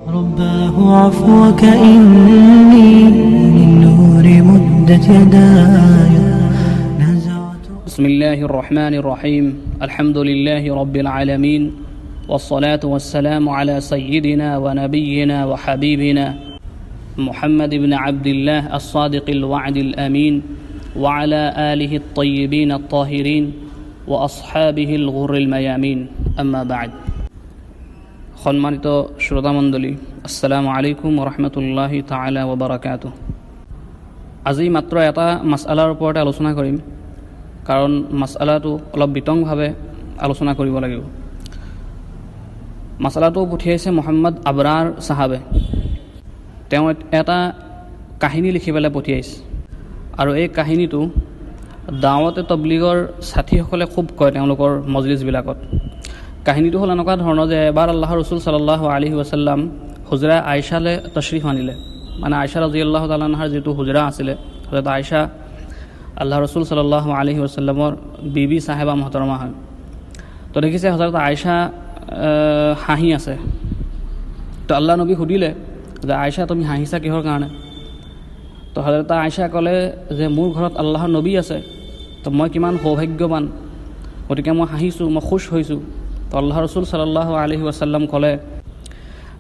رباه عفوك إني للنور مدت يداي نزعت. بسم الله الرحمن الرحيم. الحمد لله رب العالمين، والصلاة والسلام على سيدنا ونبينا وحبيبنا محمد بن عبد الله الصادق الوعد الأمين، وعلى آله الطيبين الطاهرين وأصحابه الغر الميامين، أما بعد. সম্মানিত শ্রোতামণ্ডলী, আসসালামু আলাইকুম ওরহমতুল্লাহি তাআলা ওয়া বারাকাতুহু। আজি মাত্ৰ এটা মাসআলাৰ ওপৰতে আলোচনা কৰিম, কাৰণ মাসআলাটো অলপ বিতংভাৱে আলোচনা কৰিব লাগিব। মাসআলাটো পঠিয়াইছে মোহাম্মদ আবৰাৰ সাহাবে। তেওঁ এটা কাহিনী লিখি পেলাই পঠিয়াইছে, আৰু এই কাহিনীটো দাৱতে তবলিগৰ সাথীসকলে খুব কয় তেওঁলোকৰ মজলিছবিলাকত। কাহিনীটো হ'ল এনেকুৱা ধৰণৰ যে এবাৰ আল্লাহৰ ৰসুল সাল্লাল্লাহু আলাইহি ওয়াসাল্লাম হুজৰা আয়েশালৈ তশৰিফ আনিলে। মানে আয়েশা ৰাদিয়াল্লাহু তাআলা আনহাৰ যিটো হুজৰা আছিলে, হযৰত আয়েশা আল্লাহৰ ৰসুল সাল্লাল্লাহু আলাইহি ওয়াসাল্লামৰ বিবি সাহেবা মহতৰমা হয়। তো দেখিছে হযৰত আয়েশা হাঁহি আছে। তো আল্লাহ নবী সুধিলে যে আয়েশা তুমি হাঁহিছা কিহৰ কাৰণে? তো হযৰত আয়েশা ক'লে যে মোৰ ঘৰত আল্লাহৰ নবী আছে, তো মই কিমান সৌভাগ্যৱান, গতিকে মই হাঁহিছোঁ, মই খুশ হৈছোঁ। তো আল্লাহ ৰসুল সাল্লাল্লাহু আলাইহি ওয়াসাল্লাম ক'লে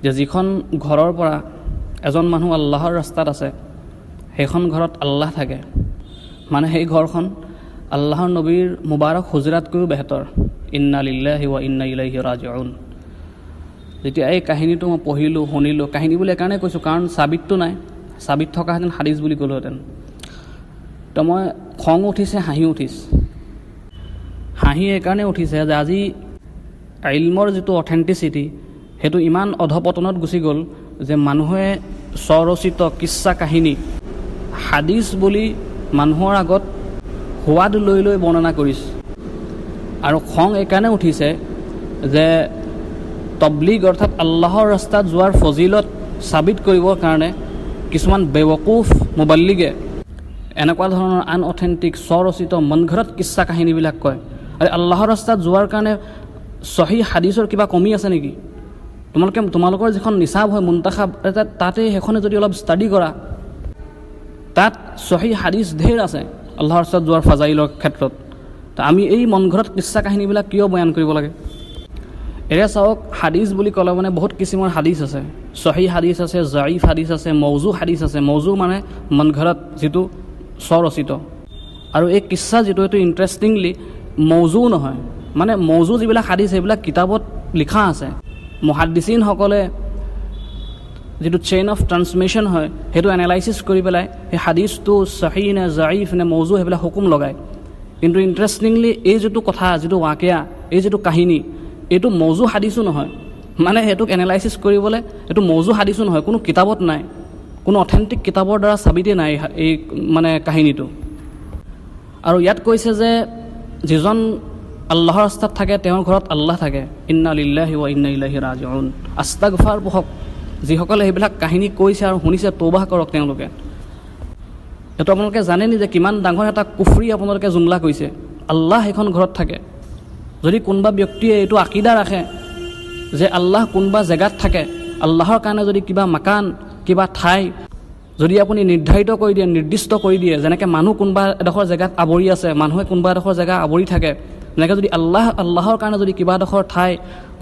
যে যিখন ঘৰৰ পৰা এজন মানুহ আল্লাহৰ ৰাস্তাত আছে সেইখন ঘৰত আল্লাহ থাকে, মানে সেই ঘৰখন আল্লাহৰ নবীৰ মুবাৰক হুজৰাতকৈও বেহতৰ। ইন্না লিল্লাহি ওয়া ইন্না ইলাইহি ৰাজিউন। যেতিয়া এই কাহিনীটো মই পঢ়িলোঁ, শুনিলোঁ, কাহিনী বুলি এইকাৰণে কৈছোঁ কাৰণ চাবিতটো নাই, চাবিত থকাহেঁতেন হাদিছ বুলি ক'লোহেঁতেন। তো মই খং উঠিছে, হাঁহি উঠিছে। হাঁহি এইকাৰণে উঠিছে যে আজি ইলমৰ যিটো অথেণ্টিচিটি সেইটো ইমান অধপতনত গুচি গ'ল যে মানুহে স্বৰচিত কিচ্ছা কাহিনী হাদিছ বুলি মানুহৰ আগত সোৱাদ লৈ লৈ বৰ্ণনা কৰিছে। আৰু খং এইকাৰণে উঠিছে যে তবলিগ অৰ্থাৎ আল্লাহৰ ৰাস্তাত যোৱাৰ ফজিলত চাবিত কৰিবৰ কাৰণে কিছুমান বেৱকুফ মুবাল্লিগে এনেকুৱা ধৰণৰ আনঅথেণ্টিক স্বৰচিত মনঘৰত কিচ্ছা কাহিনীবিলাক কয়। আৰু আল্লাহৰ ৰাস্তাত যোৱাৰ কাৰণে সহি হাদিছৰ কিবা কমি আছে নেকি? তোমালোকৰ যিখন নিচাব হয় মুন্তাখাব, তাতে সেইখনে যদি অলপ ষ্টাডি কৰা, তাত সহি হাদিছ ঢেৰ আছে আল্লাহৰ ৰাস্তাত যোৱাৰ ফাজাইলৰ ক্ষেত্ৰত। তো আমি এই মনঘৰত কিচ্ছা কাহিনীবিলাক কিয় বয়ান কৰিব লাগে? এয়া চাওক, হাদিছ বুলি ক'লে মানে বহুত কিচিমৰ হাদিছ আছে। সহি হাদিছ আছে, জাইফ হাদিছ আছে, মৌজু হাদিছ আছে। মৌজু মানে মনঘৰত যিটো স্বৰচিত, আৰু এই কিচ্ছা যিটো এইটো ইণ্টাৰেষ্টিংলি মৌজু নহয়। মানে মৌজু যিবিলাক হাদিছ সেইবিলাক কিতাপত লিখা আছে, মুহাদ্দিছিনসকলে যিটো চেইন অফ ট্ৰান্সমিশ্যন হয় সেইটো এনালাইচিছ কৰি পেলাই সেই হাদিছটো সহি নে জাইফ নে মৌজু সেইবিলাক হুকুম লগায়। কিন্তু ইণ্টাৰেষ্টিংলি এই যিটো কথা, যিটো ৱাকিয়া, এই যিটো কাহিনী, এইটো মৌজু হাদিছো নহয়। মানে সেইটোক এনালাইচিছ কৰিবলৈ এইটো মৌজু হাদিছো নহয়, কোনো কিতাপত নাই, কোনো অথেণ্টিক কিতাপৰ দ্বাৰা চাবিতে নাই এই মানে কাহিনীটো। আৰু ইয়াত কৈছে যে যিজন আল্লাহৰ ৰাস্তাত থাকে তেওঁৰ ঘৰত আল্লাহ থাকে। ইন্না লিল্লাহি ওয়া ইন্না ইলাইহি ৰাজিউন। আস্তাগফাৰ পঢ়ক, যিসকলে সেইবিলাক কাহিনী কৈছে আৰু শুনিছে, তৌবাহ কৰক তেওঁলোকে। এইটো আপোনালোকে জানেনি যে কিমান ডাঙৰ এটা কুফৰি আপোনালোকে জুমলা কৰিছে? আল্লাহ সেইখন ঘৰত থাকে। যদি কোনোবা ব্যক্তিয়ে এইটো আকিদা ৰাখে যে আল্লাহ কোনোবা জেগাত থাকে, আল্লাহৰ কাৰণে যদি কিবা মাকান, কিবা ঠাই যদি আপুনি নিৰ্ধাৰিত কৰি দিয়ে, নিৰ্দিষ্ট কৰি দিয়ে, যেনেকৈ মানুহ কোনোবা এডোখৰ জেগাত আৱৰি আছে, মানুহে কোনোবা এডোখৰ জেগা আৱৰি থাকে, এনেকৈ যদি আল্লাহৰ কাৰণে যদি কিবা এডোখৰ ঠাই,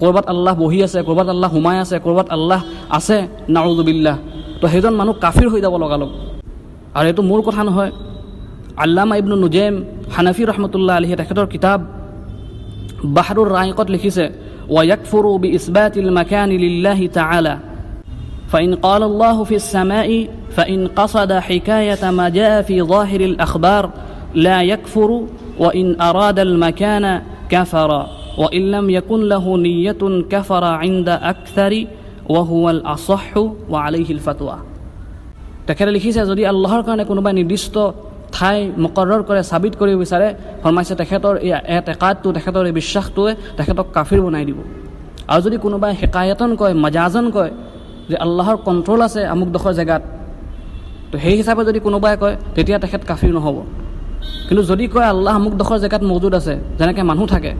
ক'ৰবাত আল্লাহ বহি আছে, ক'ৰবাত আল্লাহ সোমাই আছে, ক'ৰবাত আল্লাহ আছে, নাউজুবিল্লাহ, তো সেইজন মানুহ কাফিৰ হৈ যাব লগালগ। আৰু এইটো মোৰ কথা নহয়, আল্লামা ইবনু নুজেম হানাফি ৰহমতুল্লাহ আলাইহি তেখেতৰ কিতাব বাহৰুৰ ৰাইকত লিখিছে, ওয়ায়াকফুৰু বিইছবাতিল মাকানি লিল্লাহি তাআলা فإن قال الله في السماء فإن قصد حكاية ما جاء في ظاهر الأخبار لا يكفر وإن أراد المكان كفر وإن لم يكن له نية كفر عند أكثر وهو الأصح وعليه الفتوى। তেখেতে লিখিছে যদি আল্লাহৰ কাৰণে কোনোবাই নিৰ্দিষ্ট ঠাই মুকৰ্ৰৰ কৰে, চাবিত কৰিব বিচাৰে, ফৰমাইছে তেখেতৰ এই এতেকাদটো, তেখেতৰ এই বিশ্বাসটোৱে তেখেতক কাফিৰ বনাই দিব। আৰু যদি কোনোবাই হেকায়তন কয়, মজাজন কয় যে আল্লাহৰ কণ্ট্ৰল আছে আমুকডোখৰ জেগাত, তো সেই হিচাপে যদি কোনোবাই কয় তেতিয়া তেখেত কাফিৰ নহ'ব। কিন্তু যদি কয় আল্লাহ আমুকডোখৰ জেগাত মজুদ আছে, যেনেকৈ মানুহ থাকে,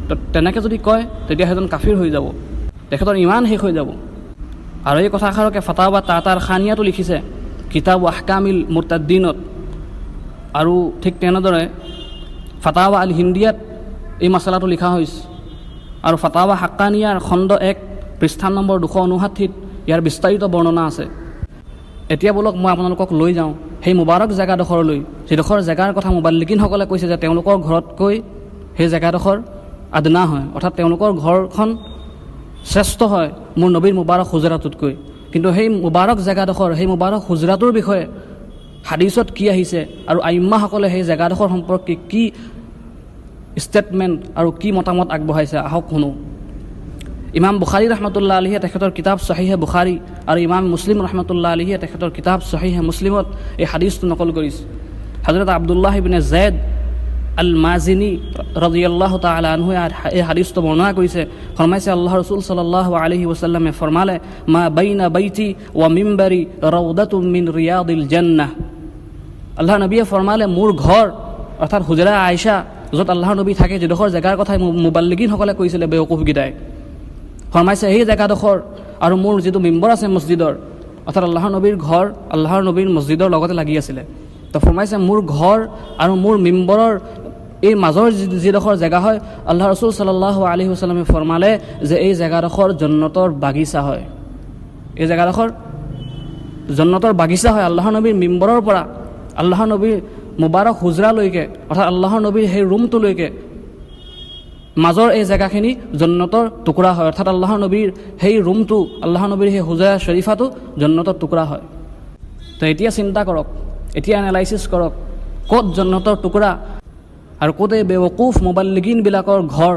তো তেনেকৈ যদি কয় তেতিয়া সেইজন কাফিৰ হৈ যাব, তেখেতৰ ইমান শেষ হৈ যাব। আৰু এই কথাষাৰকে ফাতাৱা তাতাৰ খানিয়াতো লিখিছে কিতাব আহকামিল মুৰতাদ্দিনত, আৰু ঠিক তেনেদৰে ফাতাৱা আল হিন্দিয়াত এই মাছালাটো লিখা হৈছে, আৰু ফাতাৱা হাক্কানিয়াৰ খণ্ড 1 পৃষ্ঠা নম্বৰ 259 ইয়াৰ বিস্তাৰিত বৰ্ণনা আছে। এতিয়া বলক মই আপোনালোকক লৈ যাওঁ সেই মুবাৰক জেগাডোখৰলৈ, যিডোখৰ জেগাৰ কথা মুবাল্লিকিনসকলে কৈছে যে তেওঁলোকৰ ঘৰতকৈ সেই জেগাডোখৰ আদনা হয়, অৰ্থাৎ তেওঁলোকৰ ঘৰখন শ্ৰেষ্ঠ হয় মোৰ নবীৰ মুবাৰক হুজৰাটোতকৈ। কিন্তু সেই মুবাৰক জেগাডোখৰ, সেই মুবাৰক হুজৰাটোৰ বিষয়ে হাদিছত কি আহিছে আৰু আইম্মাসকলে সেই জেগাডোখৰ সম্পৰ্কে কি ষ্টেটমেণ্ট আৰু কি মতামত আগবঢ়াইছে, আহক শুনো। ইমাম বুখাৰী ৰহমতুল্লাহ আলাইহিয়ে তেখেতৰ কিতাব সহিহে বুখাৰী আৰু ইমাম মুছলিম ৰহমতুল্লাহ আলাইহিয়ে তেখেতৰ কিতাব সহিহে মুছলিমত এই হাদিছটো নকল কৰিছে। হযৰত আব্দুল্লাহ ইবনে যায়দ আল মাজিনী ৰাদিয়াল্লাহু তাআলা আনহু এই হাদিছটো বৰ্ণনা কৰিছে। ফৰমাইছে আল্লাহ ৰাসূল সাল্লাল্লাহু আলাইহি ওয়াসাল্লামে ফৰমালে, মা বাইনা বাইতি ওয়া মিম্বাৰি ৰাউদাতুম মিন ৰিয়াদিল জান্নাহ। আল্লাহ নবীয়ে ফৰমালে মোৰ ঘৰ অৰ্থাৎ হুজৰা আয়েশা, য'ত আল্লাহৰ নবী থাকে, যিডোখৰ জেগাৰ কথা মুবাল্লিগিনসকলে কৈছিলে বেৱকুফগিটাই, ফৰমাইছে সেই জেগাডোখৰ আৰু মোৰ যিটো মিম্বৰ আছে মছজিদৰ, অৰ্থাৎ আল্লাহৰ নবীৰ ঘৰ আল্লাহৰ নবীৰ মছজিদৰ লগতে লাগি আছিলে। তো ফৰমাইছে মোৰ ঘৰ আৰু মোৰ মিম্বৰৰ এই মাজৰ যিডোখৰ জেগা হয়, আল্লাহ ৰাসূল সাল্লাল্লাহু আলাইহি ওয়াসাল্লামে ফৰমালে যে এই জেগাডোখৰ জন্নতৰ বাগিচা হয়। এই জেগাডোখৰ জন্নতৰ বাগিচা হয়। আল্লাহৰ নবীৰ মিম্বৰৰ পৰা আল্লাহৰ নবীৰ মুবাৰক হুজৰালৈকে, অৰ্থাৎ আল্লাহৰ নবীৰ সেই ৰুমটোলৈকে মাজৰ এই জেগাখিনি জন্নতৰ টুকুৰা হয়, অৰ্থাৎ আল্লাহৰ নবীৰ সেই ৰুমটো, আল্লাহৰ নবীৰ সেই হুজৰা শৰীফাটো জন্নতৰ টুকুৰা হয়। তো এতিয়া চিন্তা কৰক, এতিয়া এনালাইচিছ কৰক, ক'ত জন্নতৰ টুকুৰা আৰু ক'ত এই বেৱকুফ মুবাল্লিগিনবিলাকৰ ঘৰ।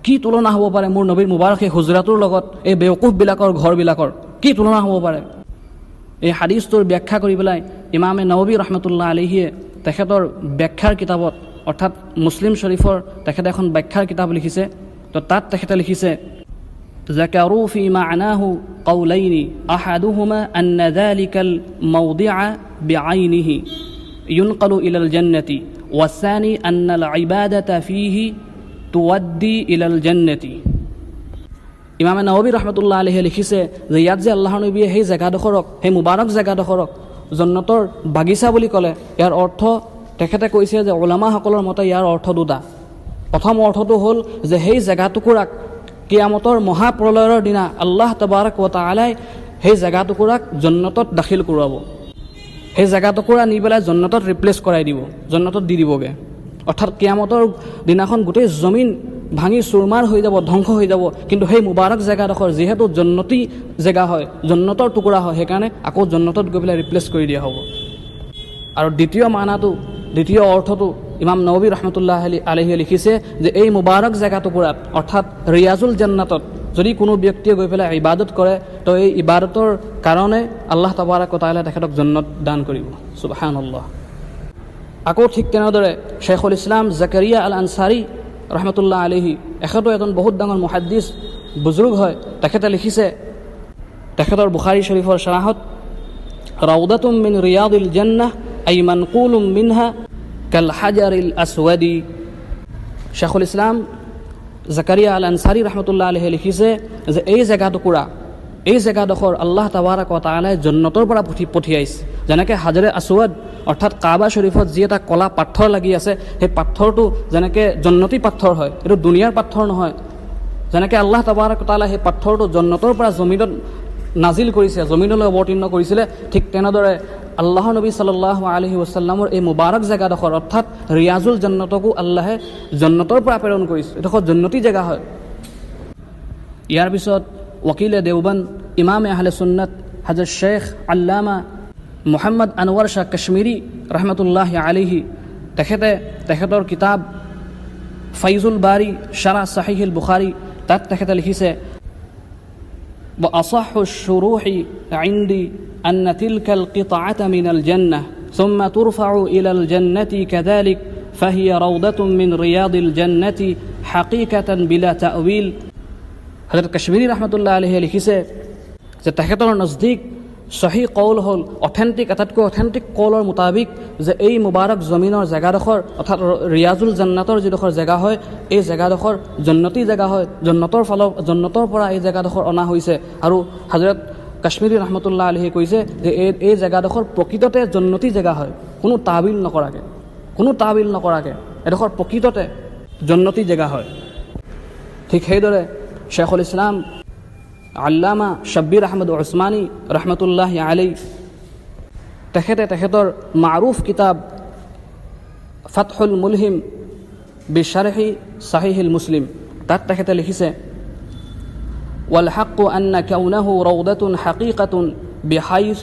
কি তুলনা হ'ব পাৰে মোৰ নবীৰ মুবাৰক সেই হুজৰাটোৰ লগত এই বেৱকুফবিলাকৰ ঘৰবিলাকৰ? কি তুলনা হ'ব পাৰে? এই হাদিছটোৰ ব্যাখ্যা কৰি পেলাই ইমামে নৱৱী ৰহমতুল্লাহ আলাইহিয়ে তেখেতৰ ব্যাখ্যাৰ কিতাপত, অৰ্থাৎ মুছলিম শৰীফৰ তেখেতে এখন ব্যাখ্যাৰ কিতাপ লিখিছে। তো তাত তেখেতে লিখিছে, যাকাৰু ফি মা'নাহু কওলাইনি আহাদুহুমা আন্না যালিকাল মাওদি'a বিআইনিহি ইউনকালু ইলাল জান্নাতি ওয়াসানি আন্নাল ইবাদাতা ফীহি তুৱাদ্দি ইলাল জান্নাতি। ইমামে নৱৱী ৰহমতুল্লাহ আলাইহিয়ে লিখিছে যে ইয়াত যে আল্লাহৰ নবীয়ে সেই জেগাডোখৰক, সেই মুবাৰক জেগাডোখৰক জন্নতৰ বাগিচা বুলি ক'লে, ইয়াৰ অৰ্থ তেখেতে কৈছে যে উলামাসকলৰ মতে ইয়াৰ অৰ্থ দুটা। প্ৰথম অৰ্থটো হ'ল যে সেই জেগাটুকুৰাক কিয়ামতৰ মহাপ্ৰলয়ৰ দিনা আল্লাহ তাবাৰক ওয়া তাআলাই সেই জেগাটুকুৰাক জন্নতত দাখিল কৰোৱাব। সেই জেগাটুকুৰা নি পেলাই জন্নতত ৰিপ্লেচ কৰাই দিব, জন্নতত দি দিবগৈ। অৰ্থাৎ কিয়ামতৰ দিনাখন গোটেই জমিন ভাঙি চুৰমাৰ হৈ যাব, ধ্বংস হৈ যাব, কিন্তু সেই মুবাৰক জেগাডোখৰ যিহেতু জন্নতি জেগা হয়, জন্নতৰ টুকুৰা হয়, সেইকাৰণে আকৌ জন্নতত গৈ পেলাই ৰিপ্লেচ কৰি দিয়া হ'ব। আৰু দ্বিতীয় মানাটো, দ্বিতীয় অৰ্থটো ইমাম নৱৱী ৰহমতুল্লাহ আলাইহিয়ে লিখিছে যে এই মুবাৰক জেগাটুকুৰাত, অৰ্থাৎ ৰিয়াজুল জান্নাতত যদি কোনো ব্যক্তিয়ে গৈ পেলাই ইবাদত কৰে, তো এই ইবাদতৰ কাৰণে আল্লাহ তাবাৰক ওয়া তাআলা তেখেতক জন্নত দান কৰিব। সুবহানাল্লাহ। আকৌ ঠিক তেনেদৰে শ্বেখুল ইছলাম জাকাৰিয়া আল আনচাৰী ৰহমতুল্লাহ আলাইহি, এখেতো এজন বহুত ডাঙৰ মুহাদ্দিছ বুজুৰ্গ হয়, তেখেতে লিখিছে তেখেতৰ বুখাৰী শৰীফৰ শ্বাৰাহত, ৰাউদাতুম মিন ৰিয়াদিল জান্নাহ আই মানকুলুম মিনহা কাল হাজাৰিল আসৱাদি। শ্বেখুল ইছলাম জাকাৰিয়া আল আনচাৰী ৰহমতুল্লাহ আলাইহি লিখিছে যে এই জেগাটুকুৰা, এই জেগাডোখৰ আল্লাহ তাবাৰক ওয়া তাআলাই জন্নতৰ পৰা পঠিয়াইছে। যেনেকৈ হাজাৰে আসৱাদ অৰ্থাৎ কাবা শৰীফত যি এটা কলা পাথৰ লাগি আছে, সেই পাথৰটো যেনেকৈ জন্নতি পাথৰ হয়, এইটো দুনিয়াৰ পাথৰ নহয়। যেনেকৈ আল্লাহ তাবাৰক ওয়া তাআলাই সেই পাথৰটো জন্নতৰ পৰা জমিনত নাজিল কৰিছে, জমিনলৈ অৱতীৰ্ণ কৰিছিলে, ঠিক তেনেদৰে আল্লাহৰ নবী সাল্লাল্লাহু আলাইহি ওয়াসাল্লামৰ এই মুবাৰক জেগাডোখৰ অৰ্থাৎ ৰিয়াজুল জান্নতকো আল্লাহে জন্নতৰ পৰা প্ৰেৰণ কৰিছে। এইডোখৰ জন্নতি জেগা হয়। ইয়াৰ পিছত ৱকিলে দেওবন্দ ইমামে আহলে সুন্নাত হযৰত শ্বেখ আল্লামা মুহাম্মদ আনৱাৰ শ্বাহ কাশ্মীৰী ৰহমতুল্লাহি আলাইহি, তেখেতে তেখেতৰ কিতাব ফাইজুল বাৰী শাৰহ সহিহুল বুখাৰী, তাত তেখেতে লিখিছে, وأصح الشروح عندي أن تلك القطعة من الجنة ثم ترفع إلى الجنة كذلك فهي روضة من رياض الجنة حقيقة بلا تأويل. হযরত কাশ্মীৰী ৰহমতুল্লাহ আলাইহি লিখিছে যে তেখেতৰ নজদিক সহি কৌল হ'ল আটাইতকৈ অথেণ্টিক কৌলৰ মুতাবিক যে এই মুবাৰক জমিনৰ জেগাডোখৰ অৰ্থাৎ ৰিয়াজুল জান্নাতৰ যিডোখৰ জেগা হয়, এই জেগাডোখৰ জন্নতি জেগা হয়, জন্নতৰ পৰা এই জেগাডোখৰ অনা হৈছে। আৰু হজৰত কাশ্মীৰী ৰহমতুল্লাহ আলাইহি কৈছে যে এই জেগাডোখৰ প্ৰকৃততে জন্নতি জেগা হয়, কোনো তাবিল নকৰাকৈ এডোখৰ প্ৰকৃততে জন্নতি জেগা হয়। ঠিক সেইদৰে শ্বেখুল ইছলাম আল্লামা শ্বাব্বিৰ আহমদ উছমানী ৰহমতুল্লাহি আলাইহি তেখেতৰ মাৰুফ কিতাব ফাতহুল মুলহিম বিশাৰহি সাহিহুল মুছলিম তাত তেখেতে লিখিছে والحق أن كونه روضة حقيقة بحيث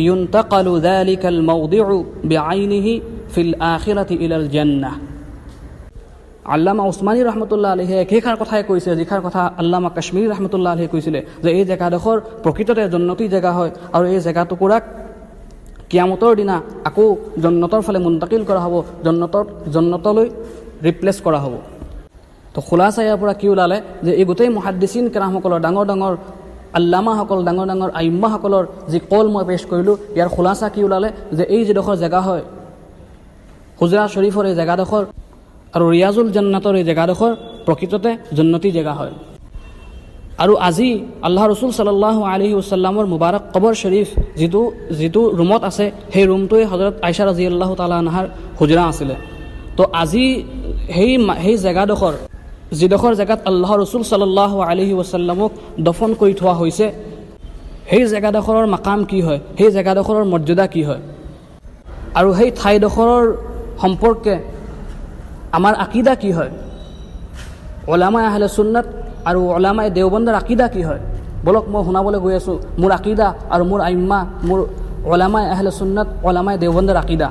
ينتقل ذلك الموضع بعينه في الآخرة إلى الجنة। আল্লামা উছমানী ৰহমতুল্লাহ আলাইহি একেষাৰ কথাই কৈছে যিষাৰ কথা আল্লামা কাশ্মীৰী ৰহমতুল্লাহ আলাইহি কৈছিলে যে এই জেগাডোখৰ প্ৰকৃততে জন্নতি জেগা হয় আৰু এই জেগাটুকুৰাক কিয়ামতৰ দিনা আকৌ জন্নতৰ ফালে মুন্তাকিল কৰা হ'ব, জন্নতলৈ ৰিপ্লেচ কৰা হ'ব। তো খোলাছা ইয়াৰ পৰা কি ওলালে যে এই গোটেই মুহাদ্দিছিন কেৰামসকলৰ ডাঙৰ আল্লামাসকল ডাঙৰ আইম্মাসকলৰ যি কল মই পেশ কৰিলোঁ, ইয়াৰ খোলাছা কি ওলালে যে এই যিডোখৰ জেগা হয় হুজৰা শ্বৰীফৰ এই জেগাডোখৰ আৰু ৰিয়াজুল জান্নাতৰ এই জেগাডোখৰ প্ৰকৃততে জন্নতি জেগা হয়। আৰু আজি আল্লাহ ৰচুল সাল্লাল্লাহু আলাইহি ওয়াসাল্লামৰ মুবাৰক কবৰ শ্বৰীফ যিটো ৰুমত আছে সেই ৰুমটোৱে হজৰত আয়েশা ৰাদিয়াল্লাহু তাআলা আনহাৰ হুজৰা আছিলে। তো আজি সেই জেগাডোখৰ যিডোখৰ জেগাত আল্লাহ ৰচুল সাল্লাল্লাহু আলাইহি ওয়াসাল্লামক দফন কৰি থোৱা হৈছে, সেই জেগাডোখৰৰ মাকাম কি হয়, সেই জেগাডোখৰৰ মৰ্যাদা কি হয়, আৰু সেই ঠাইডোখৰৰ সম্পৰ্কে আমাৰ আকিদা কি হয়, উলামায়ে আহলে সুন্নাত আৰু উলামায়ে দেওবন্দৰ আকিদা কি হয়, বলক মই শুনাবলৈ গৈ আছোঁ মোৰ আকিদা আৰু মোৰ আইম্মা, মোৰ উলামায়ে আহলে সুন্নাত উলামায়ে দেওবন্দৰ আকিদা।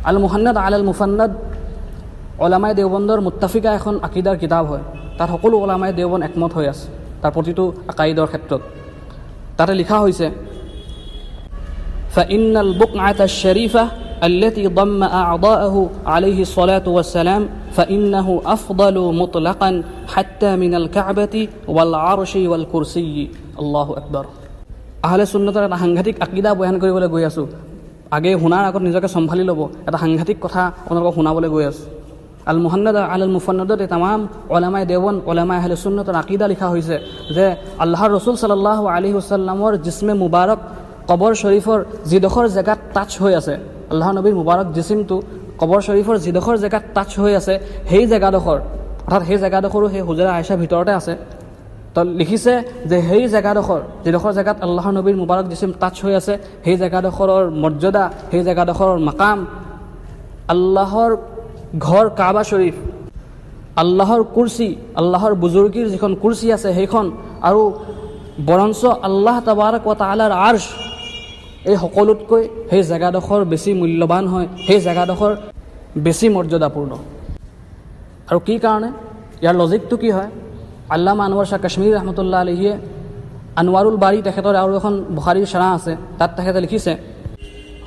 আল মুহান্নাদ আলাল মুফান্নাদ উলামায়ে দেওবন্দৰ মুত্তাফিকা এখন আকিদাৰ কিতাপ হয়, তাত সকলো উলামায়ে দেওবন্দ একমত হৈ আছে তাৰ প্ৰতিটো আকাইদৰ ক্ষেত্ৰত। তাতে লিখা হৈছে ফাইন্নাল বুকআতা শৰীফা التي ضم أعضاءه عليه الصلاة والسلام فإنه أفضل مطلقا حتى من الكعبة والعرش والكرسي الله أكبر। আহলে সুন্নতৰ এটা সাংঘাতিক আকিদা বয়ান কৰিবলৈ গৈ আছোঁ। আগে শুনাৰ আগত নিজকে চম্ভালি ল'ব, এটা সাংঘাতিক কথা আপোনালোকক শুনাবলৈ গৈ আছোঁ। আল মুহান্নাদ আলাল মুফান্নাদত তামাম উলামায়ে দেওবন্দ উলামায়ে আহলে সুন্নতৰ আকিদা লিখা হৈছে যে আল্লাহৰ ৰচুল সাল্লাল্লাহু আলাইহি ওয়াসাল্লামৰ জিসমে মুবাৰক কবৰ শ্বৰীফৰ যিডোখৰ জেগাত টাচ হৈ আছে, আল্লাহ নবীৰ মুবাৰক জিছিমটো কবৰ শ্বৰীফৰ যিডোখৰ জেগাত টাচ হৈ আছে সেই জেগাডোখৰ, অৰ্থাৎ সেই জেগাডোখৰো সেই হুজৰা আয়েশাৰ ভিতৰতে আছে। তো লিখিছে যে সেই যিডোখৰ জেগাত আল্লাহ নবীৰ মুবাৰক জিছিম টাচ হৈ আছে সেই জেগাডোখৰৰ মৰ্যাদা, সেই জেগাডোখৰৰ মাকাম, আল্লাহৰ ঘৰ কাবা শ্বৰীফ, আল্লাহৰ কুৰ্চী, আল্লাহৰ বুজুৰ্গীৰ যিখন কুৰ্চী আছে সেইখন, আৰু বৰঞ্চ আল্লাহ তাবাৰক ওয়া তাআলাৰ আৰ্শ, এই সকলোতকৈ সেই জেগাডোখৰ বেছি মূল্যৱান হয়, সেই জেগাডোখৰ বেছি মৰ্যাদাপূৰ্ণ। আৰু কি কাৰণে, ইয়াৰ লজিকটো কি হয়, আল্লামা আনৱাৰ শ্বাহ কাশ্মীৰী ৰহমতুল্লাহ আলাইহিয়ে আনৱাৰুল বাৰী তেখেতৰ আৰু এখন বুখাৰীৰ শ্বাৰাহ আছে, তাত তেখেতে লিখিছে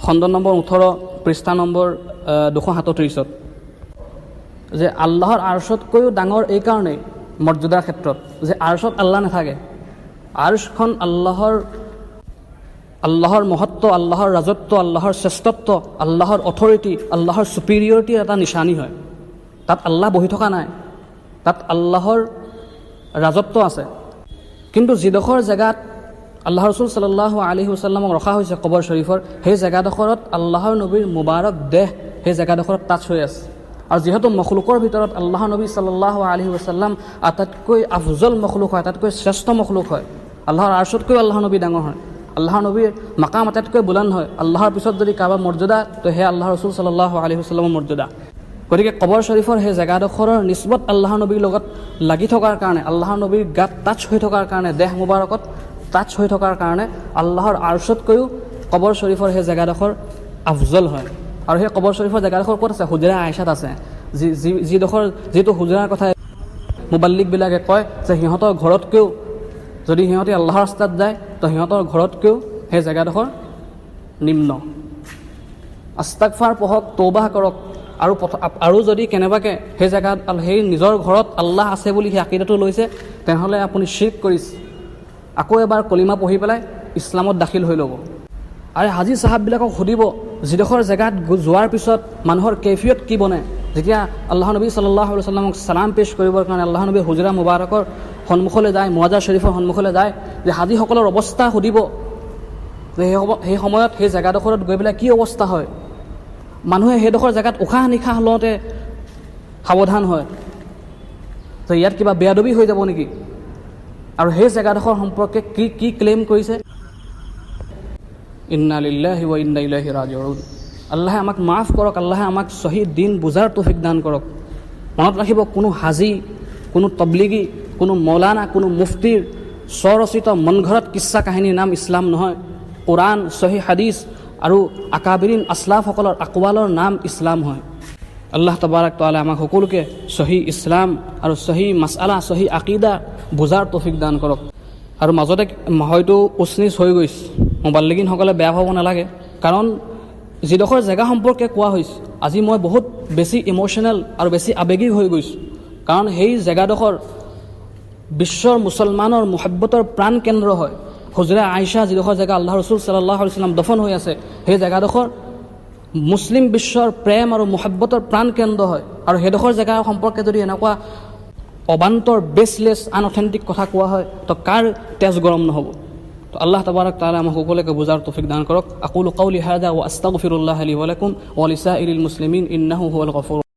খণ্ড নম্বৰ 18 পৃষ্ঠা নম্বৰ 237 যে আল্লাহৰ আৰ্শতকৈও ডাঙৰ এই কাৰণেই মৰ্যাদাৰ ক্ষেত্ৰত যে আৰ্শত আল্লাহ নাথাকে, আৰ্শখন আল্লাহৰ মহত্ব, আল্লাহৰ ৰাজত্ব, আল্লাহৰ শ্ৰেষ্ঠত্ব, আল্লাহৰ অথৰিটি, আল্লাহৰ ছুপিৰিয়ৰিটিৰ এটা নিচানী হয়। তাত আল্লাহ বহি থকা নাই, তাত আল্লাহৰ ৰাজত্ব আছে। কিন্তু যিডোখৰ জেগাত আল্লাহ ৰচুল সাল্লাল্লাহু আলাইহি ওয়াসাল্লামক ৰখা হৈছে কবৰ শ্বৰীফৰ, সেই জেগাডোখৰত আল্লাহৰ নবীৰ মুবাৰক দেহ সেই জেগাডোখৰত টাচ হৈ আছে। আৰু যিহেতু মখলুকৰ ভিতৰত আল্লাহ নবী সাল্লাল্লাহু আলাইহি ওয়াসাল্লাম আটাইতকৈ আফজল মখলুক হয়, আটাইতকৈ শ্ৰেষ্ঠ মখলুক হয়, আল্লাহৰ আৰ্শতকৈ আল্লাহ নবী ডাঙৰ হয়, আল্লাহৰ নবীৰ মাকাম আটাইতকৈ বুলন্দ হয়। আল্লাহৰ পিছত যদি কাৰোবাৰ মৰ্যাদা তো সেয়া আল্লাহ ৰচুল সাল্লাল্লাহু আলাইহি ওয়াসাল্লামৰ মৰ্যাদা। গতিকে কবৰ শ্বৰীফৰ সেই জেগাডোখৰৰ নিসবত আল্লাহৰ নবীৰ লগত লাগি থকাৰ কাৰণে, আল্লাহৰ নবীৰ গাত টাচ হৈ থকাৰ কাৰণে, দেহ মুবাৰকত টাচ হৈ থকাৰ কাৰণে আল্লাহৰ আৰ্শতকৈও কবৰ শ্বৰীফৰ সেই জেগাডোখৰ আফজল হয়। আৰু সেই কবৰ শ্বৰীফৰ জেগাডোখৰ ক'ত আছে, হুজৰা আয়েশাত আছে। যিটো হুজৰাৰ কথা মুবাল্লিগবিলাকে কয় যে সিহঁতৰ ঘৰতকৈও, যদি সিহঁতে আল্লাহৰ ৰাস্তাত যায় তো সিহঁতৰ ঘৰতকৈও সেই জেগাডোখৰ নিম্ন। আস্তাগফাৰ পঢ়ক, তৌবাহ কৰক, আৰু যদি কেনেবাকৈ সেই জেগাত সেই নিজৰ ঘৰত আল্লাহ আছে বুলি সেই আকিদাটো লৈছে তেনেহ'লে আপুনি শিৰক কৰিছে। আকৌ এবাৰ কলিমা পঢ়ি পেলাই ইছলামত দাখিল হৈ ল'ব। আৰু হাজী চাহাববিলাকক সুধিব যিডোখৰ জেগাত যোৱাৰ পিছত মানুহৰ কেফিয়ত কি বনে। যেতিয়া আল্লাহ নবী সাল্লাল্লাহু আলাইহি ওয়াসাল্লামক সালাম পেশ কৰিবৰ কাৰণে আল্লাহ নবী হুজৰা মুবাৰকৰ সন্মুখলৈ যায়, মুৱাজ্জা শ্বৰীফৰ সন্মুখলৈ যায়, যে হাজীসকলৰ অৱস্থা সুধিব যে সেই সময়ত সেই জেগাডোখৰত গৈ পেলাই কি অৱস্থা হয়। মানুহে সেইডোখৰ জেগাত উশাহ নিশাহ লওঁতে সাৱধান হয় যে ইয়াত কিবা বেয়াদবি হৈ যাব নেকি। আৰু সেই জেগাডোখৰ সম্পৰ্কে কি ক্লেইম কৰিছে, ইন্না লিল্লাহি ওয়া ইন্না ইলাইহি ৰাজিউন। আল্লাহে আমাক মাফ কৰক, আল্লাহে আমাক সহি দিন বুজাৰ তৌফিক দান কৰক। মনত ৰাখিব, কোনো হাজী, কোনো তবলিগী, কোনো মৌলানা, কোনো মুফতিৰ স্বৰচিত মনঘৰত কিচ্ছা কাহিনীৰ নাম ইছলাম নহয়। কোৰআন, সহি হাদিছ আৰু আকাবিৰিন আসলাফসকলৰ আকৱালৰ নাম ইছলাম হয়। আল্লাহ তবাৰক তাআলা আমাক সকলোকে সহি ইছলাম আৰু সহি মাছআলা, সহি আকিদা বুজাৰ তৌফিক দান কৰক। আৰু মাজতে হয়তো উচনিচ হৈ গৈছে, মুবাল্লিগিনসকলে বেয়া পাব নালাগে, কাৰণ যিডোখৰ জেগা সম্পৰ্কে কোৱা হৈছে আজি মই বহুত বেছি ইম'শ্যনেল আৰু বেছি আৱেগিক হৈ গৈছোঁ। কাৰণ সেই জেগাডোখৰ বিশ্বৰ মুছলমানৰ মুহাব্বতৰ প্ৰাণ কেন্দ্ৰ হয়। হুজৰা আয়েশা যিডোখৰ জেগা আল্লাহ ৰসুল সাল্লাল্লাহু আলাইহি ওয়াসাল্লাম দফন হৈ আছে, সেই জেগাডোখৰ মুছলিম বিশ্বৰ প্ৰেম আৰু মুহাব্বতৰ প্ৰাণ কেন্দ্ৰ হয়। আৰু সেইডোখৰ জেগা সম্পৰ্কে যদি এনেকুৱা অবান্তৰ বেছলেছ আনঅথেণ্টিক কথা কোৱা হয়, তো কাৰ তেজ গৰম নহ'ব। তো আল্লাহ তাবাৰক তাআলা আমাক সকলোকে বুজাৰ তৌফিক দান কৰক। আকুলু কাউলি হাযা ওয়া আস্তাগফিৰুল্লাহ লি ওয়া লাকুম ওয়া লিসাইৰিল মুছলিমিন ইন্নাহু হুৱাল গফুৰ।